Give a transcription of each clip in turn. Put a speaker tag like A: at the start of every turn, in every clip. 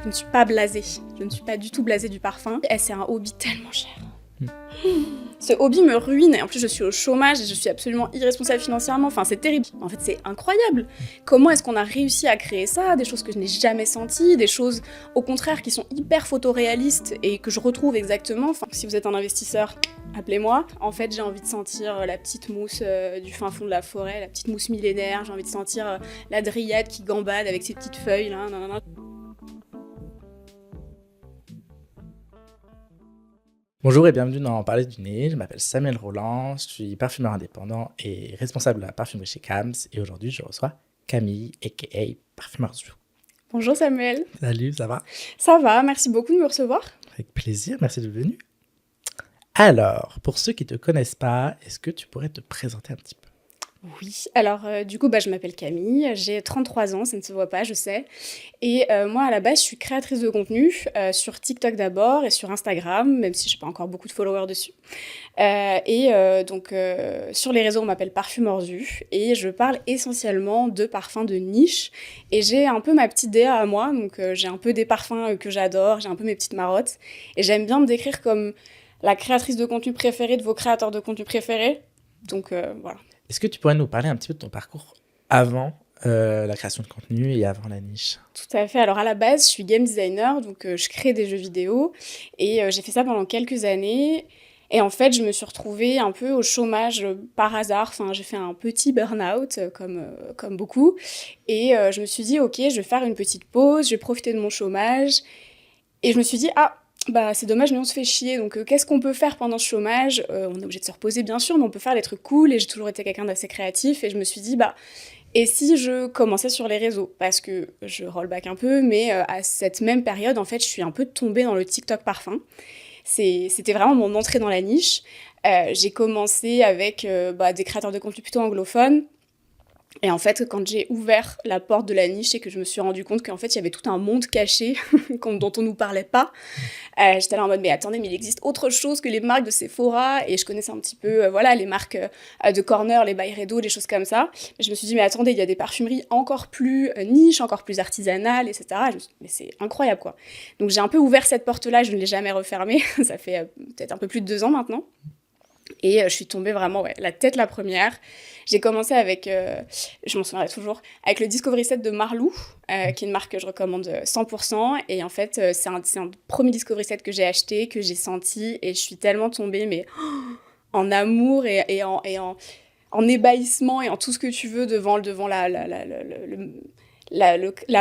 A: Je ne suis pas blasée. Je ne suis pas du tout blasée du parfum. Et c'est un hobby tellement cher. Ce hobby me ruine et en plus je suis au chômage et je suis absolument irresponsable financièrement, enfin c'est terrible. En fait c'est incroyable. Comment est-ce qu'on a réussi à créer ça? Des choses que je n'ai jamais senties, des choses au contraire qui sont hyper photoréalistes et que je retrouve exactement. Enfin, si vous êtes un investisseur, appelez-moi. En fait j'ai envie de sentir la petite mousse du fin fond de la forêt, la petite mousse millénaire, j'ai envie de sentir la dryade qui gambade avec ses petites feuilles là, nanana.
B: Bonjour et bienvenue dans Parler du nez, je m'appelle Samuel Roland, je suis parfumeur indépendant et responsable de la parfumerie chez Kams et aujourd'hui je reçois Camille aka Parfumeur Zoo.
A: Bonjour Samuel.
B: Salut, ça va?
A: Ça va, merci beaucoup de me recevoir.
B: Avec plaisir, merci d'être venu. Alors, pour ceux qui ne te connaissent pas, est-ce que tu pourrais te présenter un petit peu?
A: Oui, alors du coup, je m'appelle Camille, j'ai 33 ans, ça ne se voit pas, je sais. Et moi, à la base, je suis créatrice de contenu sur TikTok d'abord et sur Instagram, même si je n'ai pas encore beaucoup de followers dessus. Donc, sur les réseaux, on m'appelle Parfumeur Zoo et je parle essentiellement de parfums de niche. Et j'ai un peu ma petite DA à moi, donc j'ai un peu des parfums que j'adore, j'ai un peu mes petites marottes. Et j'aime bien me décrire comme la créatrice de contenu préférée de vos créateurs de contenu préférés. Donc, voilà.
B: Est-ce que tu pourrais nous parler un petit peu de ton parcours avant la création de contenu et avant la niche?
A: Tout à fait. Alors à la base, je suis game designer, donc je crée des jeux vidéo et j'ai fait ça pendant quelques années. Et en fait, je me suis retrouvée un peu au chômage par hasard. Enfin, j'ai fait un petit burn-out, comme beaucoup. Et je me suis dit, ok, je vais faire une petite pause, je vais profiter de mon chômage. Et je me suis dit, c'est dommage, mais on se fait chier. Donc, qu'est-ce qu'on peut faire pendant ce chômage? On est obligé de se reposer, bien sûr, mais on peut faire des trucs cool. Et j'ai toujours été quelqu'un d'assez créatif. Et je me suis dit, et si je commençais sur les réseaux? Parce que je roll back un peu, mais à cette même période, en fait, je suis un peu tombée dans le TikTok parfum. C'était vraiment mon entrée dans la niche. J'ai commencé avec des créateurs de contenu plutôt anglophones. Et en fait, quand j'ai ouvert la porte de la niche et que je me suis rendu compte qu'en fait, il y avait tout un monde caché dont on nous parlait pas, j'étais là en mode, mais attendez, mais il existe autre chose que les marques de Sephora. Et je connaissais un petit peu, les marques de Corner, les Byredo, des choses comme ça. Mais je me suis dit, mais attendez, il y a des parfumeries encore plus niches, encore plus artisanales, etc. Et je me suis dit, mais c'est incroyable, quoi. Donc j'ai un peu ouvert cette porte-là, je ne l'ai jamais refermée. Ça fait peut-être un peu plus de 2 ans maintenant. Et je suis tombée vraiment, la tête la première. J'ai commencé avec, je m'en souviendrai toujours, avec le Discovery Set de Marlou, qui est une marque que je recommande 100%. Et en fait, c'est un premier Discovery Set que j'ai acheté, que j'ai senti, et je suis tellement tombée, mais en amour et en ébahissement et en tout ce que tu veux devant la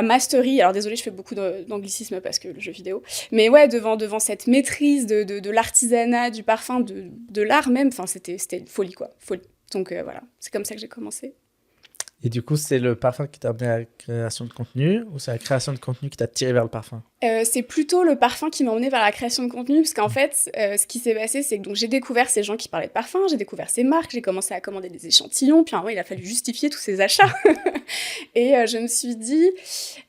A: mastery. Alors désolée, je fais beaucoup d'anglicisme parce que le jeu vidéo, mais ouais, devant cette maîtrise de l'artisanat, du parfum, de l'art même, enfin c'était une folie, quoi, folie. Donc voilà, c'est comme ça que j'ai commencé.
B: Et du coup, c'est le parfum qui t'a amené à la création de contenu ou c'est la création de contenu qui t'a tiré vers le parfum?
A: C'est plutôt le parfum qui m'a emmenée vers la création de contenu, parce qu'en fait, ce qui s'est passé, c'est que donc, j'ai découvert ces gens qui parlaient de parfum, j'ai découvère ces marques, j'ai commencé à commander des échantillons, puis à un moment, il a fallu justifier tous ces achats. Et je me suis dit...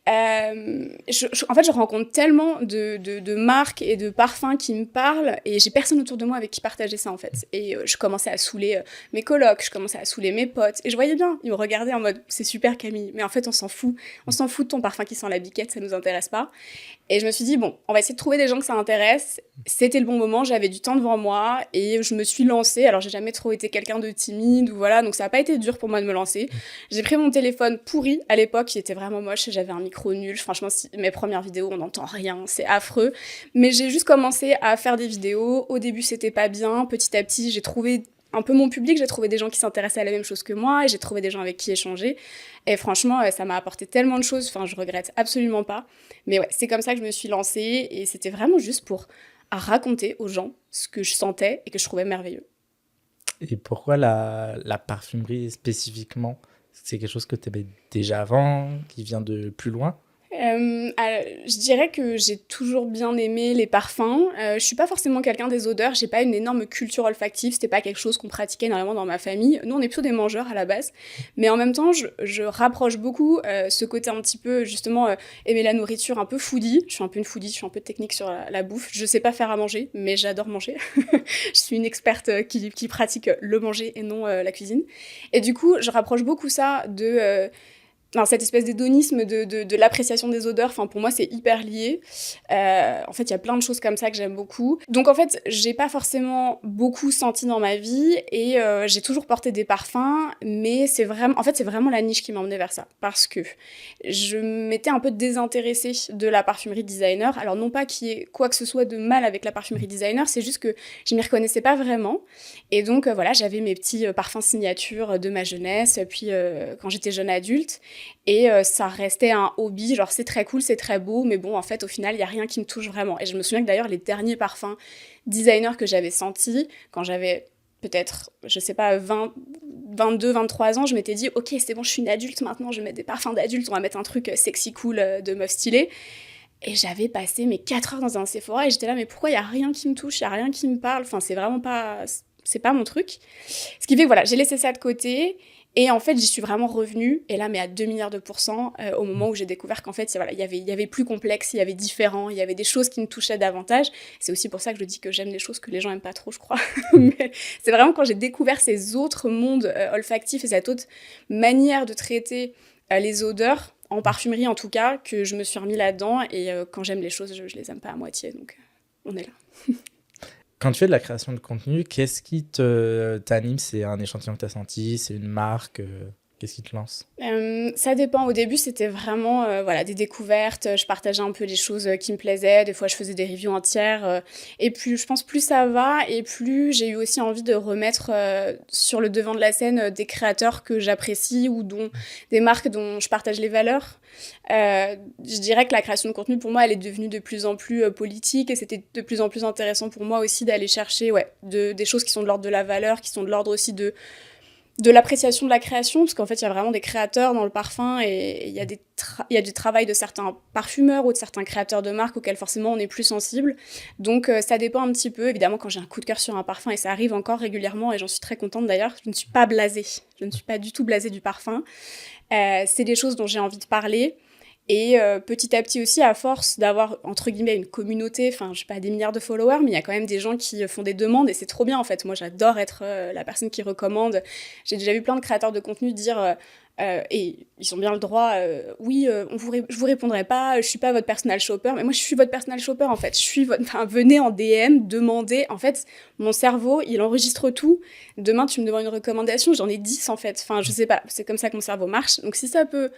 A: en fait, je rencontre tellement de marques et de parfums qui me parlent, et j'ai personne autour de moi avec qui partager ça, en fait. Et je commençais à saouler mes colocs, je commençais à saouler mes potes, et je voyais bien, ils me regardaient en mode, c'est super Camille, mais en fait, on s'en fout de ton parfum qui sent la biquette, ça nous intéresse pas. Et je me suis dit, bon, on va essayer de trouver des gens que ça intéresse. C'était le bon moment, j'avais du temps devant moi et je me suis lancée. Alors, j'ai jamais trop été quelqu'un de timide ou voilà, donc ça n'a pas été dur pour moi de me lancer. J'ai pris mon téléphone pourri à l'époque, qui était vraiment moche, j'avais un micro nul. Franchement, mes premières vidéos, on n'entend rien, c'est affreux. Mais j'ai juste commencé à faire des vidéos. Au début, c'était pas bien. Petit à petit, j'ai trouvé un peu mon public, j'ai trouvé des gens qui s'intéressaient à la même chose que moi et j'ai trouvé des gens avec qui échanger. Et franchement, ça m'a apporté tellement de choses, enfin, je regrette absolument pas. Mais ouais, c'est comme ça que je me suis lancée et c'était vraiment juste pour raconter aux gens ce que je sentais et que je trouvais merveilleux.
B: Et pourquoi la parfumerie spécifiquement? C'est quelque chose que tu aimais déjà avant, qui vient de plus loin?
A: Je dirais que j'ai toujours bien aimé les parfums. Je suis pas forcément quelqu'un des odeurs, j'ai pas une énorme culture olfactive, c'était pas quelque chose qu'on pratiquait énormément dans ma famille. Nous, on est plutôt des mangeurs à la base. Mais en même temps, je rapproche beaucoup ce côté un petit peu, justement, aimer la nourriture, un peu foodie. Je suis un peu une foodie, je suis un peu technique sur la bouffe. Je sais pas faire à manger, mais j'adore manger. Je suis une experte qui pratique le manger et non la cuisine. Et du coup, je rapproche beaucoup ça Non, cette espèce d'hédonisme de l'appréciation des odeurs, enfin pour moi c'est hyper lié. En fait, il y a plein de choses comme ça que j'aime beaucoup. Donc en fait, j'ai pas forcément beaucoup senti dans ma vie et j'ai toujours porté des parfums, mais c'est vraiment la niche qui m'a emmenée vers ça, parce que je m'étais un peu désintéressée de la parfumerie designer. Alors non pas qu'il y ait quoi que ce soit de mal avec la parfumerie designer, c'est juste que je m'y reconnaissais pas vraiment. Et donc voilà, j'avais mes petits parfums signature de ma jeunesse, puis quand j'étais jeune adulte. Et ça restait un hobby, genre c'est très cool, c'est très beau, mais bon, en fait, au final, il n'y a rien qui me touche vraiment. Et je me souviens que d'ailleurs, les derniers parfums designer que j'avais sentis, quand j'avais peut-être, je sais pas, 22, 23 ans, je m'étais dit, ok, c'est bon, je suis une adulte maintenant, je vais mettre des parfums d'adulte, on va mettre un truc sexy cool de meuf stylée. Et j'avais passé mes 4 heures dans un Sephora et j'étais là, mais pourquoi il n'y a rien qui me touche, il n'y a rien qui me parle, enfin, c'est vraiment pas... C'est pas mon truc. Ce qui fait que voilà, j'ai laissé ça de côté. Et en fait, j'y suis vraiment revenue, et là, mais à 2 milliards de pourcents, au moment où j'ai découvert qu'en fait, voilà, il y avait plus complexe, il y avait différent, il y avait des choses qui me touchaient davantage. C'est aussi pour ça que je dis que j'aime des choses que les gens aiment pas trop, je crois. Mais c'est vraiment quand j'ai découvert ces autres mondes olfactifs et cette autre manière de traiter les odeurs, en parfumerie en tout cas, que je me suis remis là-dedans. Et quand j'aime les choses, je les aime pas à moitié, donc on est là.
B: Quand tu fais de la création de contenu, qu'est-ce qui t'anime? C'est un échantillon que tu as senti? C'est une marque? Qu'est-ce qui te lance?
A: Ça dépend. Au début, c'était vraiment voilà, des découvertes. Je partageais un peu les choses qui me plaisaient. Des fois, je faisais des reviews entières. Et plus, je pense, plus ça va, et plus j'ai eu aussi envie de remettre sur le devant de la scène des créateurs que j'apprécie ou des marques dont je partage les valeurs. Je dirais que la création de contenu, pour moi, elle est devenue de plus en plus politique, et c'était de plus en plus intéressant pour moi aussi d'aller chercher des choses qui sont de l'ordre de la valeur, qui sont de l'ordre aussi de l'appréciation de la création, parce qu'en fait, il y a vraiment des créateurs dans le parfum, et il y a du travail de certains parfumeurs ou de certains créateurs de marques auxquels forcément on est plus sensible. Donc ça dépend un petit peu. Évidemment, quand j'ai un coup de cœur sur un parfum, et ça arrive encore régulièrement, et j'en suis très contente d'ailleurs, je ne suis pas blasée. Je ne suis pas du tout blasée du parfum. C'est des choses dont j'ai envie de parler. Et petit à petit aussi, à force d'avoir, entre guillemets, une communauté, enfin, je sais pas, des milliards de followers, mais il y a quand même des gens qui font des demandes, et c'est trop bien, en fait. Moi, j'adore être la personne qui recommande. J'ai déjà vu plein de créateurs de contenu dire, et ils ont bien le droit, oui, je vous répondrai pas, je suis pas votre personal shopper, mais moi, je suis votre personal shopper, en fait. Enfin, venez en DM, demandez. En fait, mon cerveau, il enregistre tout. Demain, tu me demandes une recommandation, j'en ai 10, en fait. Enfin, je sais pas, c'est comme ça que mon cerveau marche. Donc, si ça peut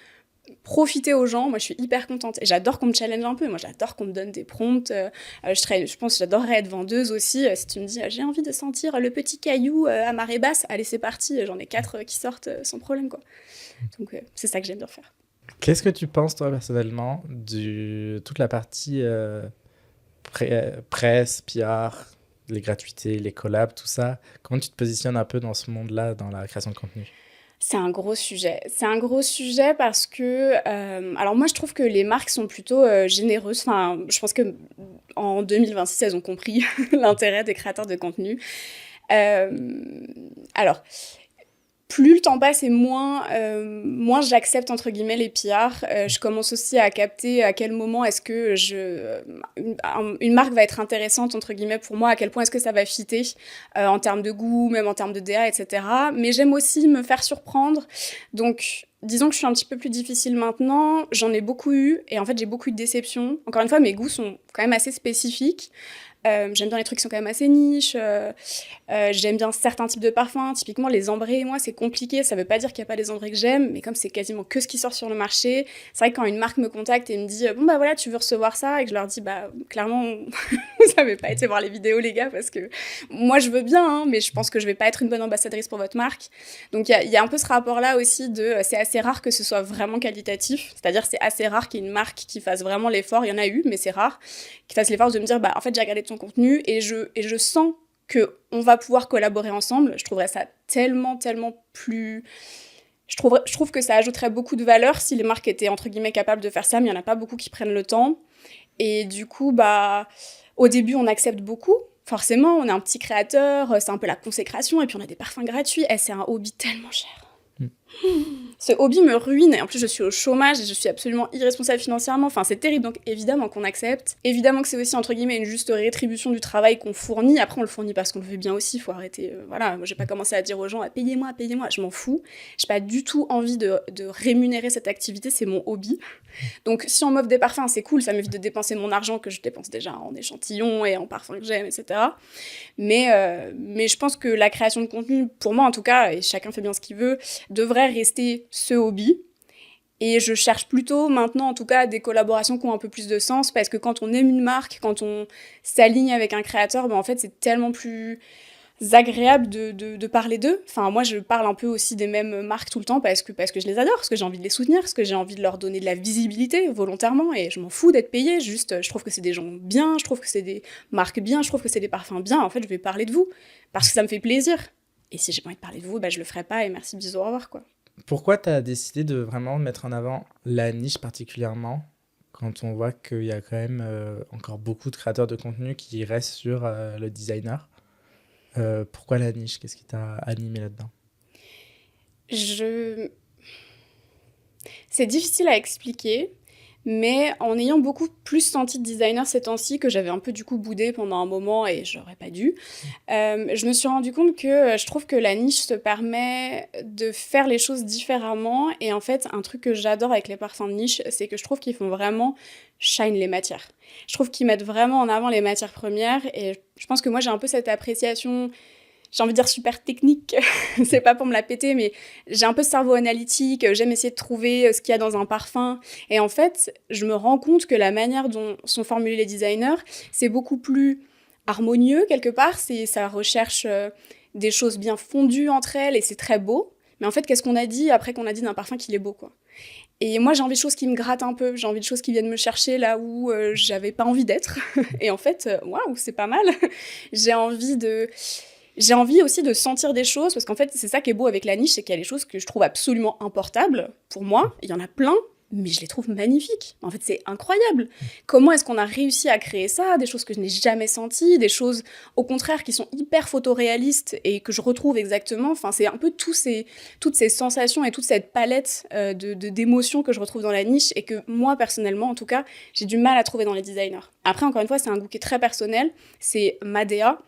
A: profiter aux gens, moi je suis hyper contente, et j'adore qu'on me challenge un peu, moi j'adore qu'on me donne des prompts, je pense que j'adorerais être vendeuse aussi, si tu me dis j'ai envie de sentir le petit caillou à marée basse, allez c'est parti, j'en ai 4 qui sortent sans problème quoi. Donc c'est ça que j'aime bien faire.
B: Qu'est-ce que tu penses toi personnellement de toute la partie presse, PR, les gratuités, les collabs, tout ça? Comment tu te positionnes un peu dans ce monde-là, dans la création de contenu?
A: C'est un gros sujet. C'est un gros sujet parce que... alors moi, je trouve que les marques sont plutôt généreuses. Enfin, je pense qu'en 2026, elles ont compris l'intérêt des créateurs de contenu. Alors, plus le temps passe et moins j'accepte, entre guillemets, les pillards. Je commence aussi à capter à quel moment est-ce que une marque va être intéressante, entre guillemets, pour moi, à quel point est-ce que ça va fitter en termes de goût, même en termes de DA, etc. Mais j'aime aussi me faire surprendre. Donc, disons que je suis un petit peu plus difficile maintenant. J'en ai beaucoup eu, et en fait, j'ai beaucoup eu de déceptions. Encore une fois, mes goûts sont quand même assez spécifiques. J'aime bien les trucs qui sont quand même assez niches. J'aime bien certains types de parfums. Typiquement, les ambrés, moi, c'est compliqué. Ça veut pas dire qu'il n'y a pas des ambrés que j'aime, mais comme c'est quasiment que ce qui sort sur le marché, c'est vrai que quand une marque me contacte et me dit bon, bah voilà, tu veux recevoir ça, et que je leur dis bah, clairement, vous savez pas été voir les vidéos, les gars, parce que moi, je veux bien, hein, mais je pense que je vais pas être une bonne ambassadrice pour votre marque. Donc, il y a un peu ce rapport-là aussi c'est assez rare que ce soit vraiment qualitatif. C'est-à-dire, c'est assez rare qu'il y ait une marque qui fasse vraiment l'effort. Il y en a eu, mais c'est rare, qui fasse l'effort de me dire bah, en fait, j'ai regardé ton contenu, et je sens qu'on va pouvoir collaborer ensemble. Je trouverais ça tellement plus... Je trouve que ça ajouterait beaucoup de valeur si les marques étaient, entre guillemets, capables de faire ça, mais il n'y en a pas beaucoup qui prennent le temps. Et du coup, bah, au début, on accepte beaucoup. Forcément, on est un petit créateur, c'est un peu la consécration, et puis on a des parfums gratuits. Et c'est un hobby tellement cher. Ce hobby me ruine et en plus je suis au chômage et je suis absolument irresponsable financièrement. Enfin, c'est terrible, donc évidemment qu'on accepte. Évidemment que c'est aussi entre guillemets une juste rétribution du travail qu'on fournit. Après, on le fournit parce qu'on le veut bien aussi, faut arrêter. Voilà, moi j'ai pas commencé à dire aux gens payez-moi, payez-moi, je m'en fous. J'ai pas du tout envie de rémunérer cette activité, c'est mon hobby. Donc si on m'offre des parfums, c'est cool, ça m'évite de dépenser mon argent que je dépense déjà en échantillons et en parfums que j'aime, etc. Mais je pense que la création de contenu, pour moi en tout cas, et chacun fait bien ce qu'il veut, devrait rester ce hobby. Et je cherche plutôt maintenant, en tout cas, des collaborations qui ont un peu plus de sens, parce que quand on aime une marque, quand on s'aligne avec un créateur, en fait, c'est tellement plus agréable de parler d'eux. Enfin, moi, je parle un peu aussi des mêmes marques tout le temps parce que je les adore, parce que j'ai envie de les soutenir, parce que j'ai envie de leur donner de la visibilité volontairement, et je m'en fous d'être payée. Juste, je trouve que c'est des gens bien, je trouve que c'est des marques bien, je trouve que c'est des parfums bien. En fait, je vais parler de vous, parce que ça me fait plaisir. Et si j'ai pas envie de parler de vous, je le ferai pas, et merci, bisous, au revoir, quoi.
B: Pourquoi tu as décidé de vraiment mettre en avant la niche particulièrement quand on voit qu'il y a quand même encore beaucoup de créateurs de contenu qui restent sur le designer? Pourquoi la niche? Qu'est-ce qui t'a animé là-dedans?
A: C'est difficile à expliquer, mais en ayant beaucoup plus senti de designer ces temps-ci, que j'avais un peu du coup boudé pendant un moment et j'aurais pas dû, je me suis rendu compte que je trouve que la niche se permet de faire les choses différemment. Et en fait, un truc que j'adore avec les parfums de niche, c'est que je trouve qu'ils font vraiment shine les matières. Je trouve qu'ils mettent vraiment en avant les matières premières, et je pense que moi j'ai un peu cette appréciation, j'ai envie de dire super technique, c'est pas pour me la péter, mais j'ai un peu ce cerveau analytique, j'aime essayer de trouver ce qu'il y a dans un parfum. Et en fait, je me rends compte que la manière dont sont formulés les designers, c'est beaucoup plus harmonieux quelque part, ça recherche des choses bien fondues entre elles et c'est très beau. Mais en fait, qu'est-ce qu'on a dit après qu'on a dit d'un parfum qu'il est beau, quoi. Et moi, j'ai envie de choses qui me grattent un peu, j'ai envie de choses qui viennent me chercher là où j'avais pas envie d'être. Et en fait, waouh, c'est pas mal. J'ai envie de... J'ai envie aussi de sentir des choses, parce qu'en fait, c'est ça qui est beau avec la niche, c'est qu'il y a des choses que je trouve absolument importables, pour moi. Il y en a plein, mais je les trouve magnifiques. En fait, c'est incroyable. Comment est-ce qu'on a réussi à créer ça? Des choses que je n'ai jamais senties, des choses, au contraire, qui sont hyper photoréalistes et que je retrouve exactement. Enfin, c'est un peu toutes ces sensations et toute cette palette d'émotions que je retrouve dans la niche et que moi, personnellement, en tout cas, j'ai du mal à trouver dans les designers. Après, encore une fois, c'est un goût qui est très personnel. C'est Madea.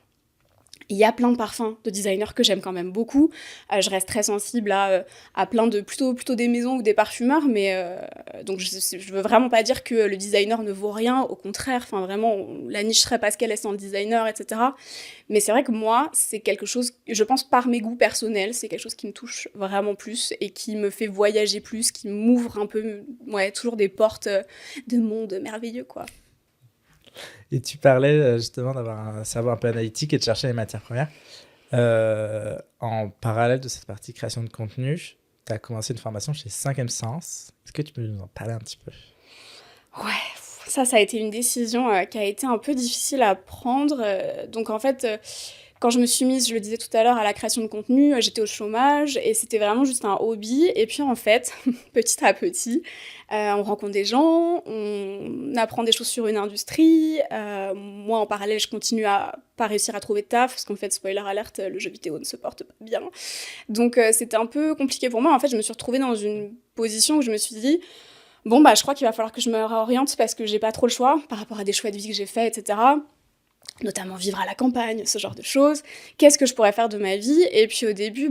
A: Il y a plein de parfums de designers que j'aime quand même beaucoup. Je reste très sensible à plein de plutôt des maisons ou des parfumeurs, mais donc je veux vraiment pas dire que le designer ne vaut rien. Au contraire, enfin vraiment, la niche serait pas ce qu'elle est sans le designer, etc. Mais c'est vrai que moi, c'est quelque chose, je pense par mes goûts personnels, c'est quelque chose qui me touche vraiment plus et qui me fait voyager plus, qui m'ouvre un peu, ouais, toujours des portes de monde merveilleux, quoi.
B: Et tu parlais justement d'avoir un cerveau un peu analytique et de chercher les matières premières. En parallèle de cette partie création de contenu, tu as commencé une formation chez 5e Sens. Est-ce que tu peux nous en parler un petit peu?
A: Ouais, ça a été une décision qui a été un peu difficile à prendre. Donc en fait, quand je me suis mise, je le disais tout à l'heure, à la création de contenu, j'étais au chômage et c'était vraiment juste un hobby. Et puis en fait, petit à petit, on rencontre des gens, on apprend des choses sur une industrie. Moi, en parallèle, je continue à pas réussir à trouver de taf, parce qu'en fait, spoiler alerte, le jeu vidéo ne se porte pas bien. Donc c'était un peu compliqué pour moi. En fait, je me suis retrouvée dans une position où je me suis dit, bon, je crois qu'il va falloir que je me réoriente parce que j'ai pas trop le choix par rapport à des choix de vie que j'ai faits, etc. Notamment vivre à la campagne, ce genre de choses. Qu'est-ce que je pourrais faire de ma vie? Et puis au début,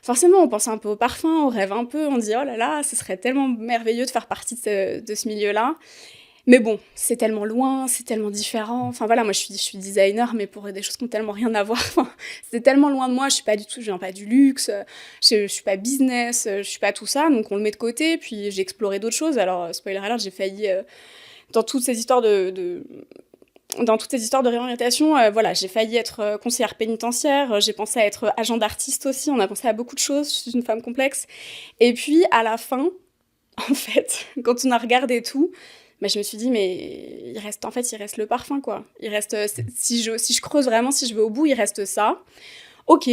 A: forcément, on pense un peu au parfum, on rêve un peu, on dit « Oh là là, ce serait tellement merveilleux de faire partie de ce milieu-là ». Mais bon, c'est tellement loin, c'est tellement différent. Enfin voilà, moi je suis designer, mais pour des choses qui n'ont tellement rien à voir. Enfin, c'est tellement loin de moi, je viens pas du luxe, je suis pas business, je suis pas tout ça, donc on le met de côté. Puis j'ai exploré d'autres choses. Alors, spoiler alert, j'ai failli, dans toutes ces histoires dans toutes ces histoires de réorientation, voilà, j'ai failli être conseillère pénitentiaire, j'ai pensé à être agent d'artiste aussi, on a pensé à beaucoup de choses, je suis une femme complexe. Et puis, à la fin, en fait, quand on a regardé tout, je me suis dit, mais il reste le parfum, quoi. Il reste, si je creuse vraiment, si je vais au bout, il reste ça. Ok,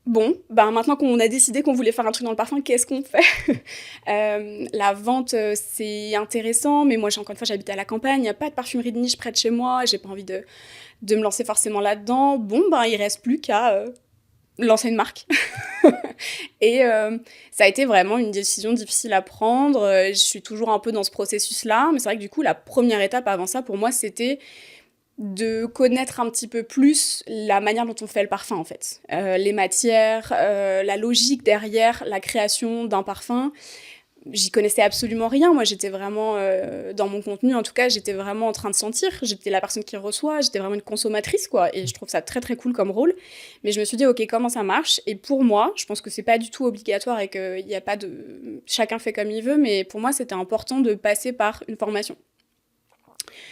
A: bon, maintenant qu'on a décidé qu'on voulait faire un truc dans le parfum, qu'est-ce qu'on fait? La vente, c'est intéressant, mais moi, encore une fois, j'habite à la campagne, il n'y a pas de parfumerie de niche près de chez moi, j'ai pas envie de me lancer forcément là-dedans. Bon, il reste plus qu'à lancer une marque. Et ça a été vraiment une décision difficile à prendre. Je suis toujours un peu dans ce processus-là, mais c'est vrai que du coup, la première étape avant ça, pour moi, c'était de connaître un petit peu plus la manière dont on fait le parfum, en fait. Les matières, la logique derrière la création d'un parfum. J'y connaissais absolument rien. Moi, j'étais vraiment, dans mon contenu, en tout cas, j'étais vraiment en train de sentir. J'étais la personne qui reçoit, j'étais vraiment une consommatrice, quoi. Et je trouve ça très, très cool comme rôle. Mais je me suis dit, OK, comment ça marche? Et pour moi, je pense que c'est pas du tout obligatoire et qu'il y a pas de... Chacun fait comme il veut, mais pour moi, c'était important de passer par une formation.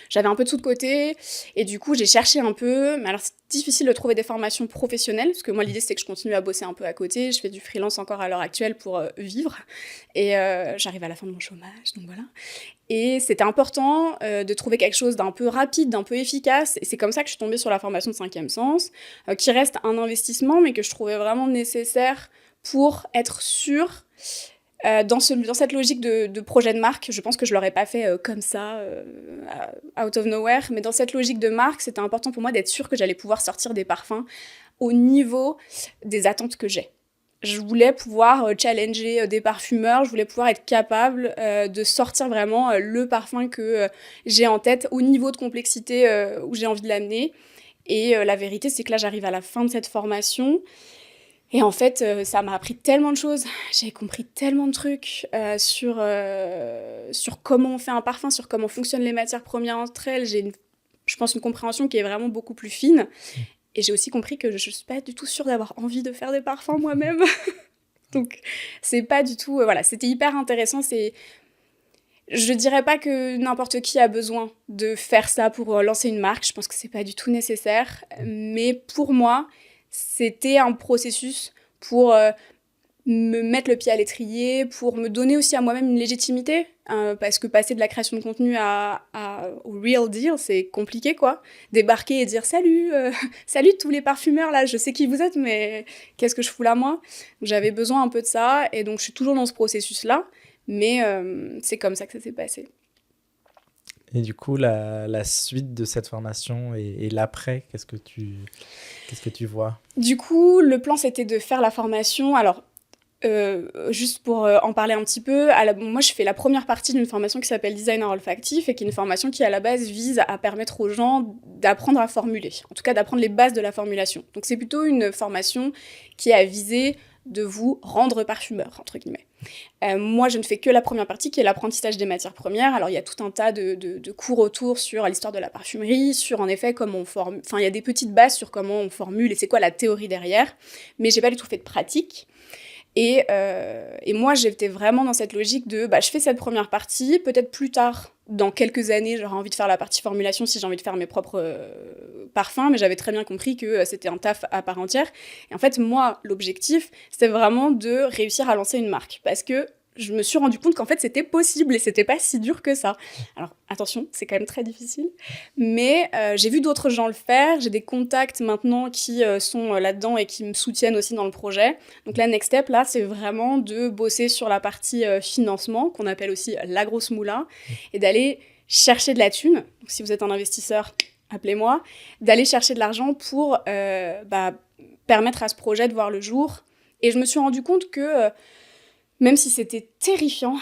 A: J'avais un peu de sous de côté et du coup j'ai cherché un peu, mais alors c'est difficile de trouver des formations professionnelles parce que moi l'idée c'est que je continue à bosser un peu à côté, je fais du freelance encore à l'heure actuelle pour vivre et j'arrive à la fin de mon chômage donc voilà. Et c'était important de trouver quelque chose d'un peu rapide, d'un peu efficace et c'est comme ça que je suis tombée sur la formation de Cinquième Sens qui reste un investissement mais que je trouvais vraiment nécessaire pour être sûre dans cette logique de projet de marque. Je pense que je l'aurais pas fait comme ça, out of nowhere, mais dans cette logique de marque, c'était important pour moi d'être sûre que j'allais pouvoir sortir des parfums au niveau des attentes que j'ai. Je voulais pouvoir challenger des parfumeurs, je voulais pouvoir être capable de sortir vraiment le parfum que j'ai en tête au niveau de complexité où j'ai envie de l'amener. Et la vérité, c'est que là, j'arrive à la fin de cette formation. Et en fait, ça m'a appris tellement de choses. J'ai compris tellement de trucs sur comment on fait un parfum, sur comment fonctionnent les matières premières entre elles. Je pense, une compréhension qui est vraiment beaucoup plus fine. Et j'ai aussi compris que je ne suis pas du tout sûre d'avoir envie de faire des parfums moi-même. Donc, c'est pas du tout... voilà, c'était hyper intéressant. Je dirais pas que n'importe qui a besoin de faire ça pour lancer une marque. Je pense que c'est pas du tout nécessaire. Mais pour moi, c'était un processus pour me mettre le pied à l'étrier, pour me donner aussi à moi-même une légitimité. Parce que passer de la création de contenu au real deal, c'est compliqué, quoi. Débarquer et dire « Salut, salut tous les parfumeurs, là, je sais qui vous êtes, mais qu'est-ce que je fous là, moi ?» J'avais besoin un peu de ça, et donc je suis toujours dans ce processus-là. Mais c'est comme ça que ça s'est passé.
B: Et du coup, la suite de cette formation et l'après, qu'est-ce que tu vois?
A: Du coup, le plan, c'était de faire la formation. Alors, juste pour en parler un petit peu, moi, je fais la première partie d'une formation qui s'appelle Designer Olfactif et qui est une formation qui, à la base, vise à permettre aux gens d'apprendre à formuler. En tout cas, d'apprendre les bases de la formulation. Donc, c'est plutôt une formation qui a visé de vous rendre parfumeur, entre guillemets. Moi, je ne fais que la première partie, qui est l'apprentissage des matières premières. Alors, il y a tout un tas de cours autour sur l'histoire de la parfumerie, sur, en effet, comment on formule... Enfin, il y a des petites bases sur comment on formule et c'est quoi la théorie derrière. Mais j'ai pas du tout fait de pratique. Et moi, j'étais vraiment dans cette logique de, je fais cette première partie, peut-être plus tard, dans quelques années, j'aurais envie de faire la partie formulation si j'ai envie de faire mes propres parfums, mais j'avais très bien compris que c'était un taf à part entière. Et en fait, moi, l'objectif, c'était vraiment de réussir à lancer une marque, parce que je me suis rendu compte qu'en fait, c'était possible et c'était pas si dur que ça. Alors, attention, c'est quand même très difficile, mais j'ai vu d'autres gens le faire, j'ai des contacts maintenant qui sont là-dedans et qui me soutiennent aussi dans le projet. Donc la next step, là, c'est vraiment de bosser sur la partie financement, qu'on appelle aussi la grosse moula, et d'aller chercher de la thune. Donc, si vous êtes un investisseur, appelez-moi, d'aller chercher de l'argent pour permettre à ce projet de voir le jour. Et je me suis rendu compte que même si c'était terrifiant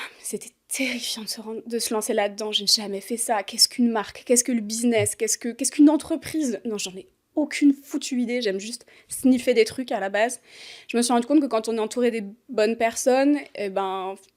A: de se lancer là-dedans. Je n'ai jamais fait ça. Qu'est-ce qu'une marque? Qu'est-ce que le business? Qu'est-ce qu'une entreprise? Non, j'en ai aucune foutue idée. J'aime juste sniffer des trucs à la base. Je me suis rendu compte que quand on est entouré des bonnes personnes,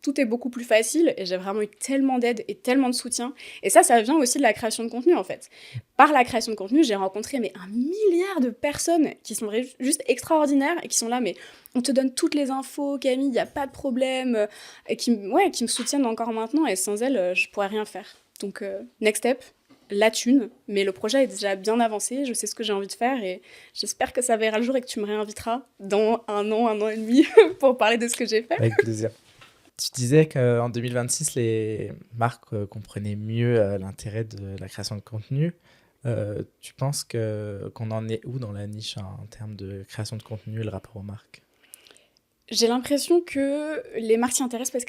A: tout est beaucoup plus facile. Et j'ai vraiment eu tellement d'aide et tellement de soutien. Et ça vient aussi de la création de contenu, en fait. Par la création de contenu, j'ai rencontré un milliard de personnes qui sont juste extraordinaires et qui sont là, mais on te donne toutes les infos, Camille, il n'y a pas de problème, et qui me soutiennent encore maintenant, et sans elles, je pourrais rien faire. Donc, next step, la thune, mais le projet est déjà bien avancé, je sais ce que j'ai envie de faire, et j'espère que ça verra le jour et que tu me réinviteras dans un an et demi, pour parler de ce que j'ai fait.
B: Avec plaisir. Tu disais qu'en 2026, les marques comprenaient mieux l'intérêt de la création de contenu. Tu penses qu'on en est où dans la niche en termes de création de contenu et le rapport aux marques?
A: J'ai l'impression que les marques s'y intéressent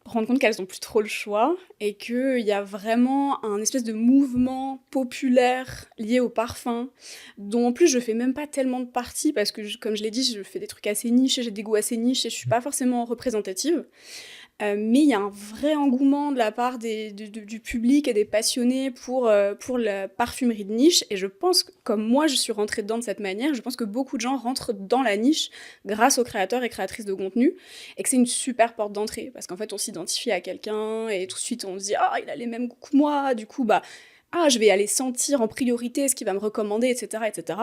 A: rendre compte qu'elles ont plus trop le choix et qu'il y a vraiment un espèce de mouvement populaire lié au parfum, dont en plus je fais même pas tellement de partie parce que, comme je l'ai dit, je fais des trucs assez niches, j'ai des goûts assez niches et je suis pas forcément représentative. Mais il y a un vrai engouement de la part du public et des passionnés pour la parfumerie de niche. Et je pense que, comme moi je suis rentrée dedans de cette manière, je pense que beaucoup de gens rentrent dans la niche grâce aux créateurs et créatrices de contenu. Et que c'est une super porte d'entrée. Parce qu'en fait, on s'identifie à quelqu'un et tout de suite on se dit «Ah, il a les mêmes goûts que moi». Du coup, je vais aller sentir en priorité ce qu'il va me recommander, etc. etc.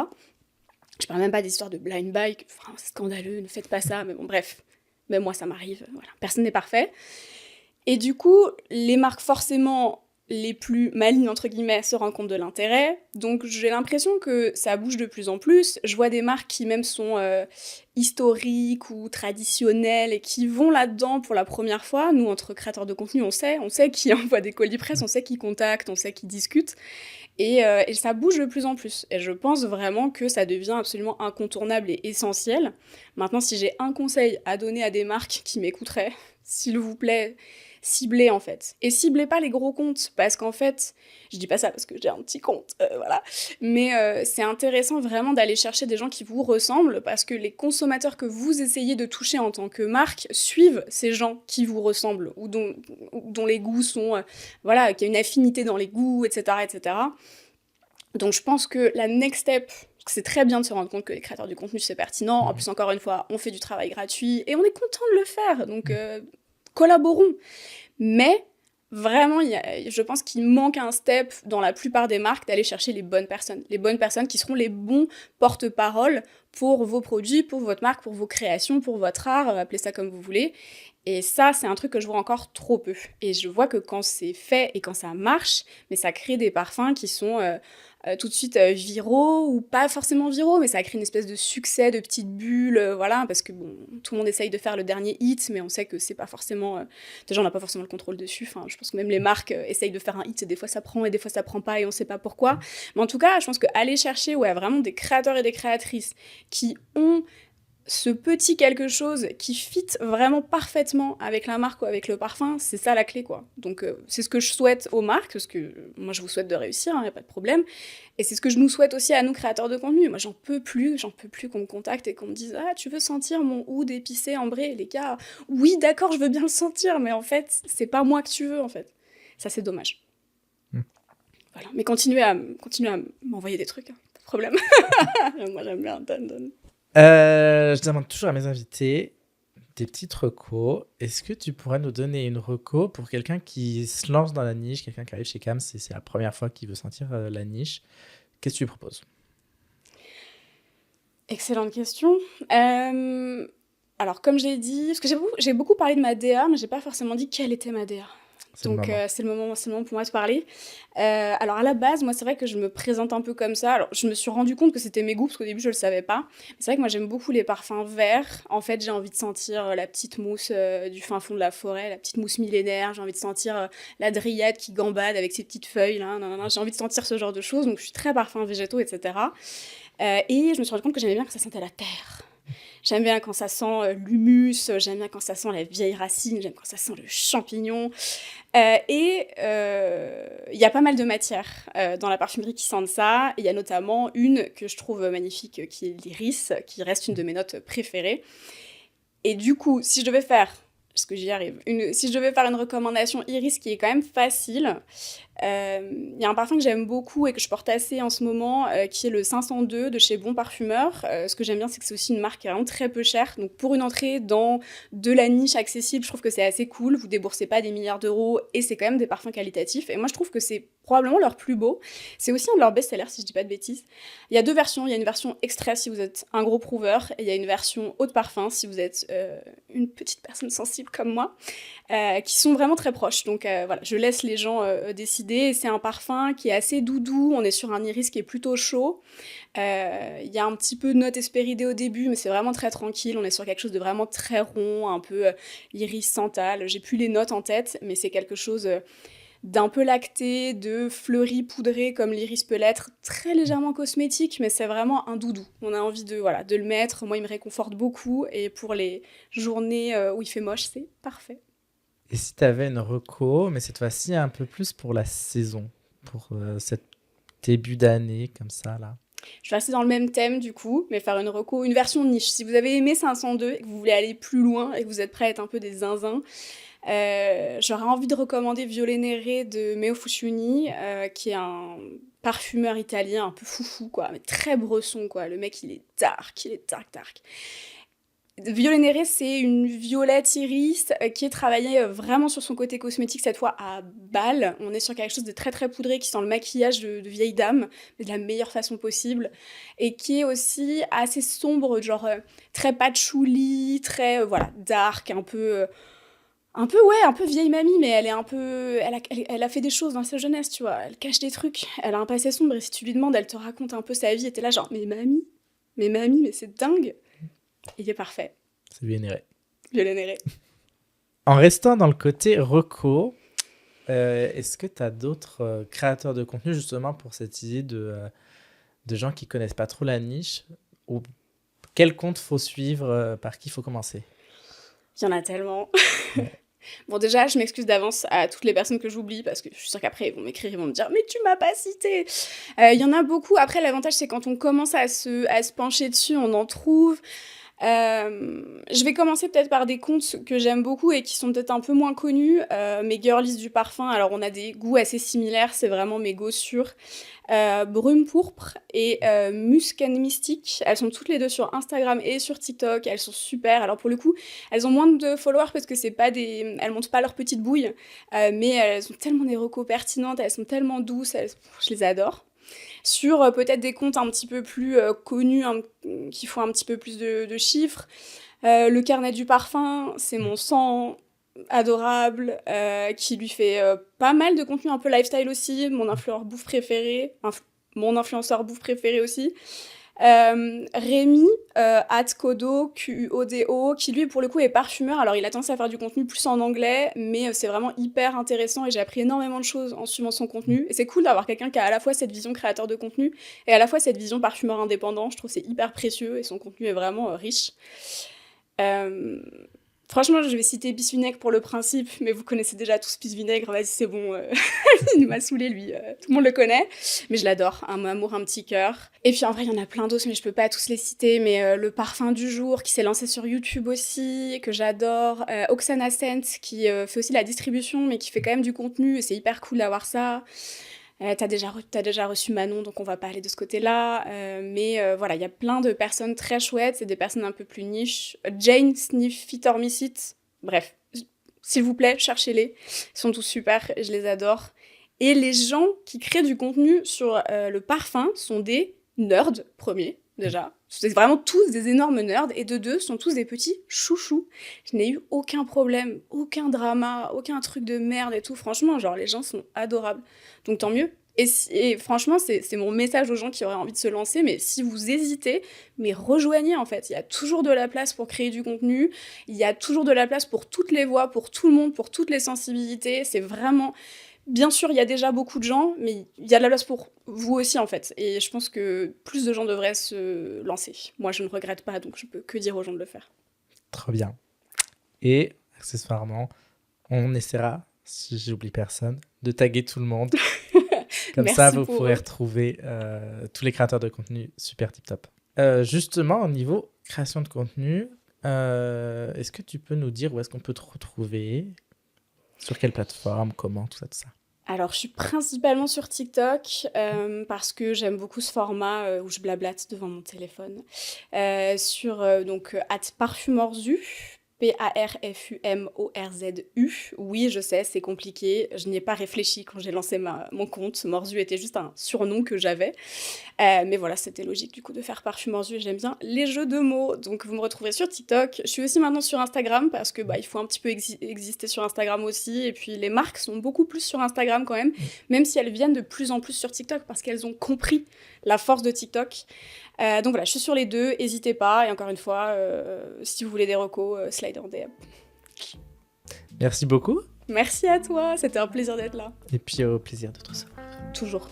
A: Je parle même pas des histoires de blind buy, c'est scandaleux, ne faites pas ça, mais bon, bref. Mais moi, ça m'arrive, voilà. Personne n'est parfait. Et du coup, les marques forcément les plus malignes, entre guillemets, se rendent compte de l'intérêt. Donc j'ai l'impression que ça bouge de plus en plus. Je vois des marques qui même sont historiques ou traditionnelles et qui vont là-dedans pour la première fois. Nous, entre créateurs de contenu, on sait qui envoie des colis presse, on sait qui contacte, on sait qui discute. Et ça bouge de plus en plus. Et je pense vraiment que ça devient absolument incontournable et essentiel. Maintenant, si j'ai un conseil à donner à des marques qui m'écouteraient, s'il vous plaît, ciblez en fait. Et ciblez pas les gros comptes, parce qu'en fait, je dis pas ça parce que j'ai un petit compte, voilà. Mais c'est intéressant vraiment d'aller chercher des gens qui vous ressemblent, parce que les consommateurs que vous essayez de toucher en tant que marque suivent ces gens qui vous ressemblent, ou dont les goûts sont... voilà, qu'il y a une affinité dans les goûts, etc., etc. Donc je pense que la next step, c'est très bien de se rendre compte que les créateurs du contenu, c'est pertinent. En plus, encore une fois, on fait du travail gratuit et on est content de le faire. Donc collaborons. Mais vraiment, je pense qu'il manque un step dans la plupart des marques d'aller chercher les bonnes personnes. Les bonnes personnes qui seront les bons porte-parole pour vos produits, pour votre marque, pour vos créations, pour votre art, appelez ça comme vous voulez. Et ça, c'est un truc que je vois encore trop peu. Et je vois que quand c'est fait et quand ça marche, mais ça crée des parfums qui sont tout de suite viraux, ou pas forcément viraux, mais ça crée une espèce de succès, de petites bulles, voilà, parce que bon, tout le monde essaye de faire le dernier hit, mais on sait que c'est pas forcément... déjà, on n'a pas forcément le contrôle dessus. Enfin, je pense que même les marques essayent de faire un hit, et des fois ça prend, et des fois ça prend pas, et on sait pas pourquoi. Mais en tout cas, je pense qu'aller chercher vraiment des créateurs et des créatrices qui ont ce petit quelque chose qui fit vraiment parfaitement avec la marque ou avec le parfum, c'est ça la clé, quoi. Donc c'est ce que je souhaite aux marques, parce que moi je vous souhaite de réussir, y a pas de problème. Et c'est ce que je nous souhaite aussi à nous, créateurs de contenu. Moi j'en peux plus qu'on me contacte et qu'on me dise «Ah, tu veux sentir mon oud épicé ambré?» Les gars, oui d'accord, je veux bien le sentir, mais en fait, c'est pas moi que tu veux, en fait. Ça, c'est dommage. Voilà. Mais continuez à m'envoyer des trucs, hein. Pas de problème. Moi j'aime bien, donne.
B: Je demande toujours à mes invités des petites recos. Est-ce que tu pourrais nous donner une reco pour quelqu'un qui se lance dans la niche, quelqu'un qui arrive chez Cams, c'est la première fois qu'il veut sentir la niche? Qu'est-ce que tu lui proposes?
A: Excellente question. Alors, comme je l'ai dit, parce que j'ai beaucoup parlé de ma DA, mais j'ai pas forcément dit quelle était ma DA. Donc c'est le moment pour moi de parler. Alors à la base, moi c'est vrai que je me présente un peu comme ça. Alors je me suis rendu compte que c'était mes goûts, parce qu'au début je le savais pas. Mais c'est vrai que moi j'aime beaucoup les parfums verts. En fait j'ai envie de sentir la petite mousse du fin fond de la forêt, la petite mousse millénaire. J'ai envie de sentir la dryade qui gambade avec ses petites feuilles là. Non. J'ai envie de sentir ce genre de choses, donc je suis très parfum végétaux, etc. Et je me suis rendu compte que j'aimais bien quand ça sentait la terre. J'aime bien quand ça sent l'humus, j'aime bien quand ça sent la vieille racine, j'aime quand ça sent le champignon. Il y a pas mal de matières dans la parfumerie qui sentent ça. Il y a notamment une que je trouve magnifique, qui est l'iris, qui reste une de mes notes préférées. Et du coup, si je devais faire, parce que j'y arrive, si je devais faire une recommandation iris qui est quand même facile, il y a un parfum que j'aime beaucoup et que je porte assez en ce moment, qui est le 502 de chez Bon Parfumeur. Ce que j'aime bien, c'est que c'est aussi une marque qui est vraiment très peu chère. Donc pour une entrée dans de la niche accessible, je trouve que c'est assez cool. Vous déboursez pas des milliards d'euros et c'est quand même des parfums qualitatifs. Et moi, je trouve que c'est probablement leur plus beau. C'est aussi un de leurs best-sellers, si je dis pas de bêtises. Il y a deux versions. Il y a une version extrait si vous êtes un gros prouveur, et il y a une version haut de parfum si vous êtes une petite personne sensible comme moi, qui sont vraiment très proches. Donc voilà, je laisse les gens décider. C'est un parfum qui est assez doudou, on est sur un iris qui est plutôt chaud. Il y a un petit peu de notes hespéridées au début, mais c'est vraiment très tranquille. On est sur quelque chose de vraiment très rond, un peu iris santal. J'ai plus les notes en tête, mais c'est quelque chose d'un peu lacté, de fleuri poudré comme l'iris peut l'être, très légèrement cosmétique, mais c'est vraiment un doudou. On a envie de le mettre. Moi, il me réconforte beaucoup, et pour les journées où il fait moche, c'est parfait.
B: Et si tu avais une reco, mais cette fois-ci un peu plus pour la saison, pour cette début d'année comme ça là.
A: Je vais rester dans le même thème du coup, mais faire une reco, une version niche. Si vous avez aimé 502 et que vous voulez aller plus loin et que vous êtes prêt à être un peu des zinzins, j'aurais envie de recommander Violet Nere de Meo Fuscioni, qui est un parfumeur italien un peu foufou, quoi, mais très bresson, quoi. Le mec, il est dark. Violet Nere, c'est une violette iris qui est travaillée vraiment sur son côté cosmétique, cette fois à balle. On est sur quelque chose de très très poudré qui sent le maquillage de vieille dame, mais de la meilleure façon possible. Et qui est aussi assez sombre, genre très patchouli, très voilà, dark, un peu vieille mamie, mais elle est un peu. Elle a fait des choses dans sa jeunesse, tu vois. Elle cache des trucs. Elle a un passé sombre et si tu lui demandes, elle te raconte un peu sa vie. Et t'es là, genre, mais c'est dingue. Il est parfait.
B: C'est vénéré.
A: Violet Nere.
B: En restant dans le côté reco, est-ce que tu as d'autres créateurs de contenu justement pour cette idée de gens qui connaissent pas trop la niche ou quel compte faut suivre, par qui faut commencer?
A: Il y en a tellement.
B: Ouais.
A: Bon, déjà, je m'excuse d'avance à toutes les personnes que j'oublie parce que je suis sûre qu'après, ils vont m'écrire, ils vont me dire mais tu m'as pas cité. Il y en a beaucoup. Après, l'avantage, c'est quand on commence à se pencher dessus, on en trouve. Je vais commencer peut-être par des comptes que j'aime beaucoup et qui sont peut-être un peu moins connus. Mes girlies du parfum, alors on a des goûts assez similaires, c'est vraiment mes go sûrs. Brume Pourpre et Musk and Mystique, elles sont toutes les deux sur Instagram et sur TikTok, elles sont super. Alors pour le coup, elles ont moins de followers parce que c'est pas elles montent pas leur petite bouille, mais elles ont tellement des recos pertinentes, elles sont tellement douces, je les adore. Sur peut-être des comptes un petit peu plus connus, qui font un petit peu plus de chiffres. Le carnet du parfum, c'est mon sang adorable, qui lui fait pas mal de contenu un peu lifestyle aussi, mon influenceur bouffe préféré aussi. Rémi, @Kodo, Quodo, qui lui pour le coup est parfumeur, alors il a tendance à faire du contenu plus en anglais, mais c'est vraiment hyper intéressant et j'ai appris énormément de choses en suivant son contenu. Et c'est cool d'avoir quelqu'un qui a à la fois cette vision créateur de contenu et à la fois cette vision parfumeur indépendant, je trouve que c'est hyper précieux et son contenu est vraiment riche. Euh, Franchement, je vais citer Bisvinaigre pour le principe, mais vous connaissez déjà tous Bisvinaigre, vas-y, c'est bon, il m'a saoulé lui, tout le monde le connaît, mais je l'adore, un amour, un petit cœur. Et puis en vrai, il y en a plein d'autres, mais je peux pas tous les citer, mais le parfum du jour qui s'est lancé sur YouTube aussi, que j'adore, Oksana Scent qui fait aussi la distribution, mais qui fait quand même du contenu, et c'est hyper cool d'avoir ça. T'as déjà reçu Manon, donc on va pas aller de ce côté-là. Mais voilà, il y a plein de personnes très chouettes, c'est des personnes un peu plus niches. Jane, Sniff, Fit or Miss It. Bref, s'il vous plaît, cherchez-les. Ils sont tous super, je les adore. Et les gens qui créent du contenu sur le parfum sont des nerds, premier, déjà. C'est vraiment tous des énormes nerds, et de deux, sont tous des petits chouchous. Je n'ai eu aucun problème, aucun drama, aucun truc de merde et tout. Franchement, genre, les gens sont adorables. Donc tant mieux. Et franchement, c'est mon message aux gens qui auraient envie de se lancer, mais si vous hésitez, mais rejoignez en fait. Il y a toujours de la place pour créer du contenu, il y a toujours de la place pour toutes les voix, pour tout le monde, pour toutes les sensibilités. C'est vraiment... Bien sûr, il y a déjà beaucoup de gens, mais il y a de la place pour vous aussi, en fait. Et je pense que plus de gens devraient se lancer. Moi, je ne regrette pas, donc je peux que dire aux gens de le faire.
B: Trop bien. Et accessoirement, on essaiera, si j'oublie personne, de taguer tout le monde. Comme
A: Merci
B: ça, vous
A: pour
B: pourrez
A: eux.
B: retrouver tous les créateurs de contenu super tip top. Justement, au niveau création de contenu, est-ce que tu peux nous dire où est-ce qu'on peut te retrouver? Sur quelle plateforme? Comment? Tout ça, tout ça.
A: Alors, je suis principalement sur TikTok parce que j'aime beaucoup ce format où je blablate devant mon téléphone. Sur donc @parfumorzu, Parfumorzu. Oui, je sais, c'est compliqué. Je n'y ai pas réfléchi quand j'ai lancé mon compte. Morzu était juste un surnom que j'avais. Mais voilà, c'était logique du coup de faire Parfumorzu et j'aime bien les jeux de mots. Donc vous me retrouverez sur TikTok. Je suis aussi maintenant sur Instagram parce que il faut un petit peu exister sur Instagram aussi. Et puis les marques sont beaucoup plus sur Instagram quand même si elles viennent de plus en plus sur TikTok parce qu'elles ont compris la force de TikTok. Donc voilà, je suis sur les deux, n'hésitez pas. Et encore une fois, si vous voulez des recos, slide en DM.
B: Merci beaucoup.
A: Merci à toi, c'était un plaisir d'être là.
B: Et puis au plaisir de te recevoir.
A: Toujours.